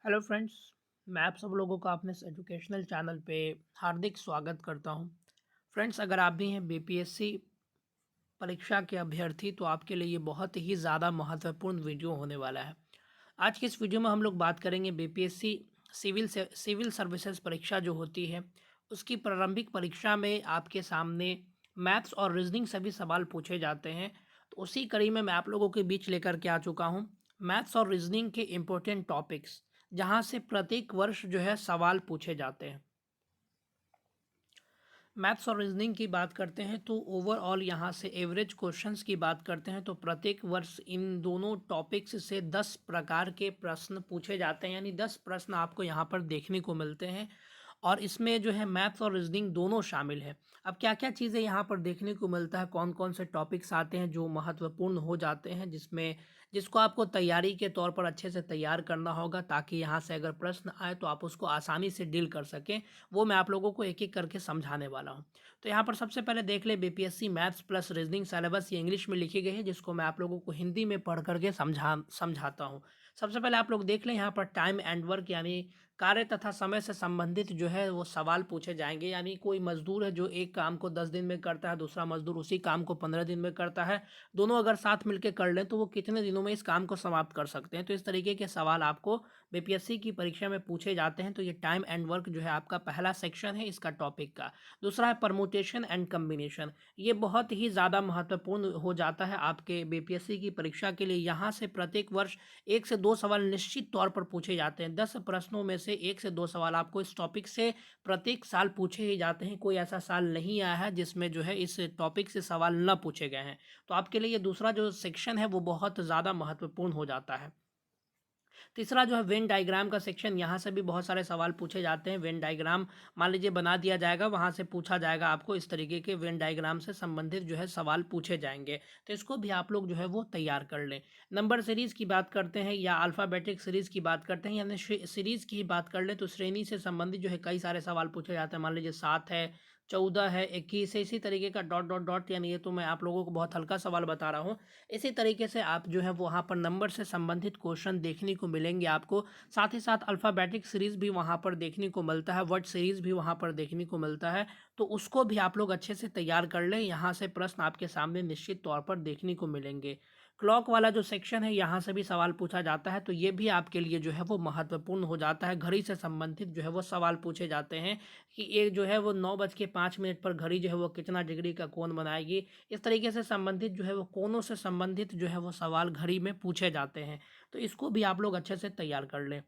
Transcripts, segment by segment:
Hello friends. मैं आप सब लोगों का अपने इस एजुकेशनल चैनल पे हार्दिक स्वागत करता हूं। फ्रेंड्स, अगर आप भी हैं बीपीएससी परीक्षा के अभ्यर्थी तो आपके लिए ये बहुत ही ज़्यादा महत्वपूर्ण वीडियो होने वाला है। आज की इस वीडियो में हम लोग बात करेंगे बीपीएससी सिविल सर्विसेज परीक्षा जो होती है उसकी प्रारंभिक परीक्षा में आपके सामने मैथ्स और रीजनिंग सभी सवाल पूछे जाते हैं। तो उसी कड़ी में मैं आप लोगों के बीच लेकर के आ चुका हूँ मैथ्स और रीजनिंग के इम्पोर्टेंट टॉपिक्स, जहाँ से प्रत्येक वर्ष जो है सवाल पूछे जाते हैं। मैथ्स और रीजनिंग की बात करते हैं तो ओवरऑल यहाँ से एवरेज क्वेश्चंस की बात करते हैं तो प्रत्येक वर्ष इन दोनों टॉपिक्स से 10 प्रकार के प्रश्न पूछे जाते हैं, यानी 10 प्रश्न आपको यहाँ पर देखने को मिलते हैं। और इसमें जो है मैथ्स और रीजनिंग दोनों शामिल है। अब क्या क्या चीज़ें यहाँ पर देखने को मिलता है, कौन कौन से टॉपिक्स आते हैं जो महत्वपूर्ण हो जाते हैं, जिसको आपको तैयारी के तौर पर अच्छे से तैयार करना होगा ताकि यहाँ से अगर प्रश्न आए तो आप उसको आसानी से डील कर सकें। वो मैं आप लोगों को एक एक करके समझाने वाला हूँ। तो यहाँ पर सबसे पहले देख ले BPSC maths plus reasoning syllabus, ये इंग्लिश में लिखी गई है जिसको मैं आप लोगों को हिंदी में पढ़ करके समझाता हूँ। सबसे पहले आप लोग देख लें यहाँ पर टाइम एंड वर्क, यानी कार्य तथा समय से संबंधित जो है वो सवाल पूछे जाएंगे। यानी कोई मजदूर है जो एक काम को 10 दिन में करता है, दूसरा मजदूर उसी काम को 15 दिन में करता है, दोनों अगर साथ मिलकर कर लें तो वो कितने दिनों में इस काम को समाप्त कर सकते हैं। तो इस तरीके के सवाल आपको बीपीएससी की परीक्षा में पूछे जाते हैं। तो ये टाइम एंड वर्क जो है आपका पहला सेक्शन है इसका टॉपिक का। दूसरा है परमुटेशन एंड कम्बिनेशन। ये बहुत ही ज़्यादा महत्वपूर्ण हो जाता है आपके बीपीएससी की परीक्षा के लिए। यहाँ से प्रत्येक वर्ष 1 से 2 सवाल निश्चित तौर पर पूछे जाते हैं। 10 प्रश्नों में से 1 से 2 सवाल आपको इस टॉपिक से प्रत्येक साल पूछे ही जाते हैं। कोई ऐसा साल नहीं आया है जिसमें जो है इस टॉपिक से सवाल न पूछे गए हैं। तो आपके लिए ये दूसरा जो सेक्शन है वो बहुत ज़्यादा महत्वपूर्ण हो जाता है। तीसरा जो है वेन डायग्राम का सेक्शन, यहाँ से भी बहुत सारे सवाल पूछे जाते हैं। वेन डायग्राम मान लीजिए बना दिया जाएगा, वहाँ से पूछा जाएगा आपको, इस तरीके के वेन डायग्राम से संबंधित जो है सवाल पूछे जाएंगे। तो इसको भी आप लोग जो है वो तैयार कर लें। नंबर सीरीज की बात करते हैं या अल्फ़ाबेटिक सीरीज की बात करते हैं, यानी सीरीज की ही बात कर लें तो श्रेणी से संबंधित जो है कई सारे सवाल पूछे जाते हैं। मान लीजिए 7 है, 14 है, 21 है, इसी तरीके का डॉट डॉट डॉट, यानी ये तो मैं आप लोगों को बहुत हल्का सवाल बता रहा हूँ। इसी तरीके से आप जो है वहाँ पर नंबर से संबंधित क्वेश्चन देखने को मिलेंगे आपको। साथ ही साथ अल्फ़ाबेटिक सीरीज़ भी वहाँ पर देखने को मिलता है, वर्ड सीरीज़ भी वहाँ पर देखने को मिलता है। तो उसको भी आप लोग अच्छे से तैयार कर लें, यहाँ से प्रश्न आपके सामने निश्चित तौर पर देखने को मिलेंगे। क्लॉक वाला जो सेक्शन है यहाँ से भी सवाल पूछा जाता है, तो ये भी आपके लिए जो है वो महत्वपूर्ण हो जाता है। घड़ी से संबंधित जो है वो सवाल पूछे जाते हैं कि एक जो है वो 9:05 पर घड़ी जो है वो कितना डिग्री का कोण बनाएगी। इस तरीके से संबंधित जो है वो कोनों से संबंधित जो है वो सवाल घड़ी में पूछे जाते हैं। तो इसको भी आप लोग अच्छे से तैयार कर लें।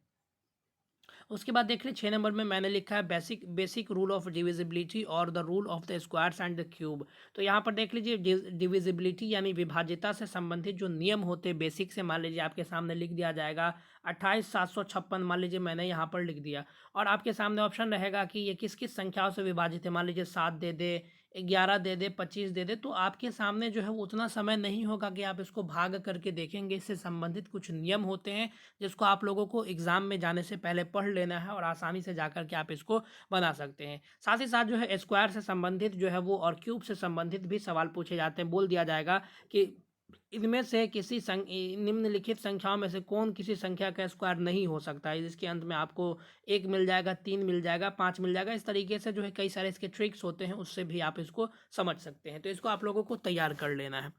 उसके बाद देख लें 6 नंबर में मैंने लिखा है basic basic rule of divisibility और the rule of the squares and the cube. तो यहाँ पर देख लीजिए डिविजिबिलिटी यानी विभाज्यता से संबंधित जो नियम होते हैं बेसिक से, मान लीजिए आपके सामने लिख दिया जाएगा 28,756, मान लीजिए मैंने यहाँ पर लिख दिया, और आपके सामने ऑप्शन रहेगा कि ये किस किस संख्याओं से विभाजित है। मान लीजिए 7 दे दे, 11 दे दे, 25 दे दे, तो आपके सामने जो है वो उतना समय नहीं होगा कि आप इसको भाग करके देखेंगे। इससे संबंधित कुछ नियम होते हैं जिसको आप लोगों को एग्जाम में जाने से पहले पढ़ लेना है और आसानी से जाकर के आप इसको बना सकते हैं। साथ ही साथ जो है स्क्वायर से संबंधित जो है वो और क्यूब से संबंधित भी सवाल पूछे जाते हैं। बोल दिया जाएगा कि इनमें से किसी निम्नलिखित संख्याओं में से कौन किसी संख्या का स्क्वायर नहीं हो सकता है। इसके अंत में आपको 1 मिल जाएगा, 3 मिल जाएगा, 5 मिल जाएगा। इस तरीके से जो है कई सारे इसके ट्रिक्स होते हैं, उससे भी आप इसको समझ सकते हैं। तो इसको आप लोगों को तैयार कर लेना है।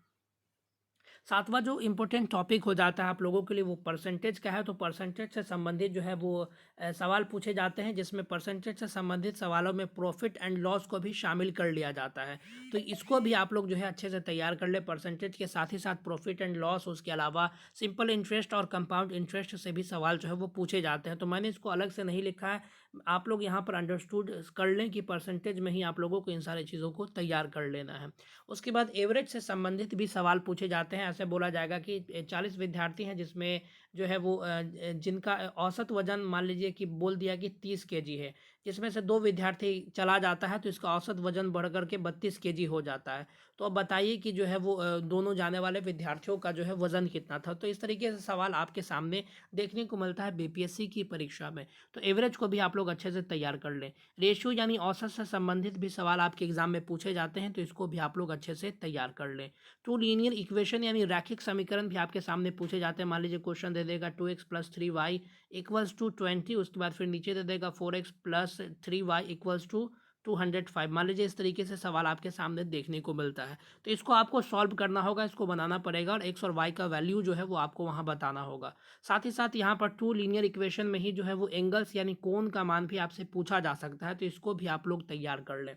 सातवां जो इम्पोर्टेंट टॉपिक हो जाता है आप लोगों के लिए वो परसेंटेज का है। तो परसेंटेज से संबंधित जो है वो सवाल पूछे जाते हैं, जिसमें परसेंटेज से संबंधित सवालों में प्रॉफिट एंड लॉस को भी शामिल कर लिया जाता है। तो इसको भी आप लोग जो है अच्छे से तैयार कर ले। परसेंटेज के साथ ही साथ प्रॉफिट एंड लॉस, उसके अलावा सिंपल इंटरेस्ट और कंपाउंड इंटरेस्ट से भी सवाल जो है वो पूछे जाते हैं। तो मैंने इसको अलग से नहीं लिखा है, आप लोग यहाँ पर अंडरस्टूड कर लें कि परसेंटेज में ही आप लोगों को इन सारी चीज़ों को तैयार कर लेना है। उसके बाद एवरेज से संबंधित भी सवाल पूछे जाते हैं। ऐसे बोला जाएगा कि 40 विद्यार्थी हैं जिसमें जो है वो जिनका औसत वजन मान लीजिए कि बोल दिया कि 30 केजी है, इसमें से 2 विद्यार्थी चला जाता है तो इसका औसत वज़न बढ़ कर के 32 केजी हो जाता है। तो अब बताइए कि जो है वो दोनों जाने वाले विद्यार्थियों का जो है वज़न कितना था? तो इस तरीके से सवाल आपके सामने देखने को मिलता है बीपीएससी की परीक्षा में। तो एवरेज को भी आप लोग अच्छे से तैयार कर लें। रेशियो यानी औसत से संबंधित भी सवाल आपके एग्ज़ाम में पूछे जाते हैं, तो इसको भी आप लोग अच्छे से तैयार कर लें। 2 लीनियर इक्वेशन यानी रैखिक समीकरण भी आपके सामने पूछे जाते हैं। मान लीजिए क्वेश्चन दे देगा 2x + 3y = 20, उसके बाद फिर नीचे दे देगा 4x + 3y = 205। मान लीजिए इस तरीके से सवाल आपके सामने देखने को मिलता है। तो इसको आपको सॉल्व करना होगा, इसको बनाना पड़ेगा और x और y का वैल्यू जो है वो आपको वहाँ बताना होगा। साथ ही साथ यहाँ पर 2 लीनियर इक्वेशन में ही जो है वो एंगल्स यानी कोण का मान भी आपसे पूछा जा सकता है, तो इसको भी आप लोग तैयार कर लें।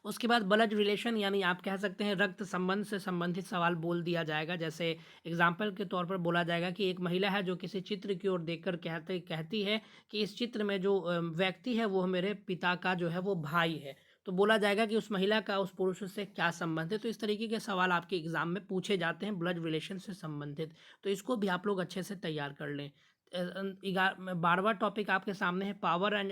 उसके बाद ब्लड रिलेशन यानी आप कह सकते हैं रक्त संबंध से संबंधित सवाल बोल दिया जाएगा। जैसे एग्जाम्पल के तौर पर बोला जाएगा कि एक महिला है जो किसी चित्र की ओर देखकर कहती है कि इस चित्र में जो व्यक्ति है वो मेरे पिता का जो है वो भाई है। तो बोला जाएगा कि उस महिला का उस पुरुष से क्या संबंध है। तो इस तरीके के सवाल आपके एग्जाम में पूछे जाते हैं ब्लड रिलेशन से संबंधित। तो इसको भी आप लोग अच्छे से तैयार कर लें। 12वां टॉपिक आपके सामने है पावर एंड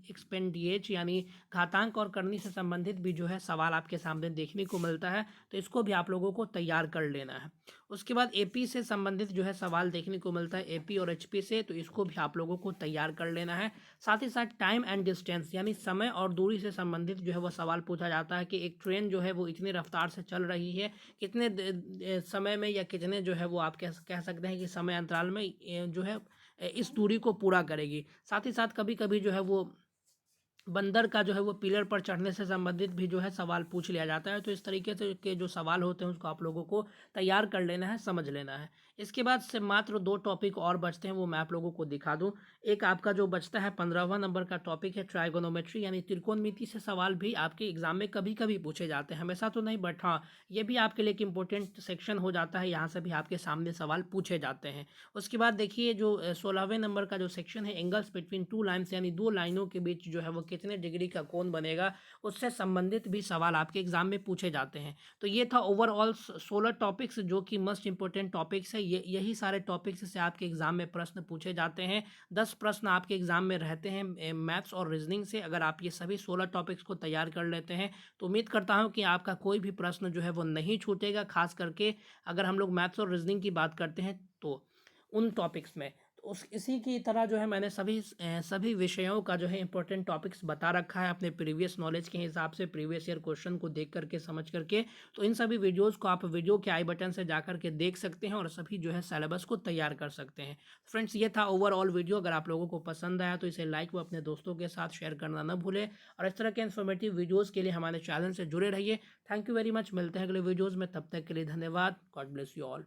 एक्सपेंडिएच यानी घातांक और करनी से संबंधित भी जो है सवाल आपके सामने देखने को मिलता है। तो इसको भी आप लोगों को तैयार कर लेना है। उसके बाद एपी से संबंधित जो है सवाल देखने को मिलता है एपी और एचपी से, तो इसको भी आप लोगों को तैयार कर लेना है। साथ ही साथ टाइम एंड डिस्टेंस यानी समय और दूरी से संबंधित जो है वो सवाल पूछा जाता है कि एक ट्रेन जो है वो इतनी रफ्तार से चल रही है, कितने समय में या कितने जो है वो आप कह सकते हैं कि समय अंतराल में जो है इस दूरी को पूरा करेगी। साथ ही साथ कभी कभी जो है वो बंदर का जो है वो पिलर पर चढ़ने से संबंधित भी जो है सवाल पूछ लिया जाता है। तो इस तरीके से के जो सवाल होते हैं उसको आप लोगों को तैयार कर लेना है, समझ लेना है। इसके बाद से मात्र 2 टॉपिक और बचते हैं, वो मैं आप लोगों को दिखा दूं। एक आपका जो बचता है 15वां नंबर का टॉपिक है ट्राइगोनोमेट्री यानी त्रिकोणमिति से सवाल भी आपके एग्जाम में कभी कभी पूछे जाते हैं, हमेशा तो नहीं, बट हाँ ये भी आपके लिए एक इंपॉर्टेंट सेक्शन हो जाता है। यहाँ से भी आपके सामने सवाल पूछे जाते हैं। उसके बाद देखिए जो 16वें नंबर का जो सेक्शन है एंगल्स बिटवीन 2 लाइन्स यानी 2 लाइनों के बीच जो है वो कितने डिग्री का कोण बनेगा, उससे संबंधित भी सवाल आपके एग्जाम में पूछे जाते हैं। तो ये था ओवरऑल 16 टॉपिक्स जो कि मोस्ट इंपॉर्टेंट टॉपिक्स है। यही सारे टॉपिक्स से आपके एग्जाम में प्रश्न पूछे जाते हैं। 10 प्रश्न आपके एग्जाम में रहते हैं मैथ्स और रीजनिंग से। अगर आप ये सभी 16 टॉपिक्स को तैयार कर लेते हैं तो उम्मीद करता हूँ कि आपका कोई भी प्रश्न जो है वो नहीं छूटेगा। खास करके अगर हम लोग मैथ्स और रीजनिंग की बात करते हैं तो उन टॉपिक्स में उस इसी की तरह जो है मैंने सभी विषयों का जो है इंपॉर्टेंट टॉपिक्स बता रखा है अपने प्रीवियस नॉलेज के हिसाब से, प्रीवियस ईयर क्वेश्चन को देख करके समझ करके। तो इन सभी वीडियोस को आप वीडियो के आई बटन से जा करके देख सकते हैं और सभी जो है सिलेबस को तैयार कर सकते हैं। फ्रेंड्स ये था ओवरऑल वीडियो। अगर आप लोगों को पसंद आया तो इसे लाइक व अपने दोस्तों के साथ शेयर करना न भूलें और इस तरह के इन्फॉर्मेटिव वीडियोज़ के लिए हमारे चैनल से जुड़े रहिए। Thank you very much. मिलते हैं अगले वीडियोज़ में, तब तक के लिए धन्यवाद। God bless you all.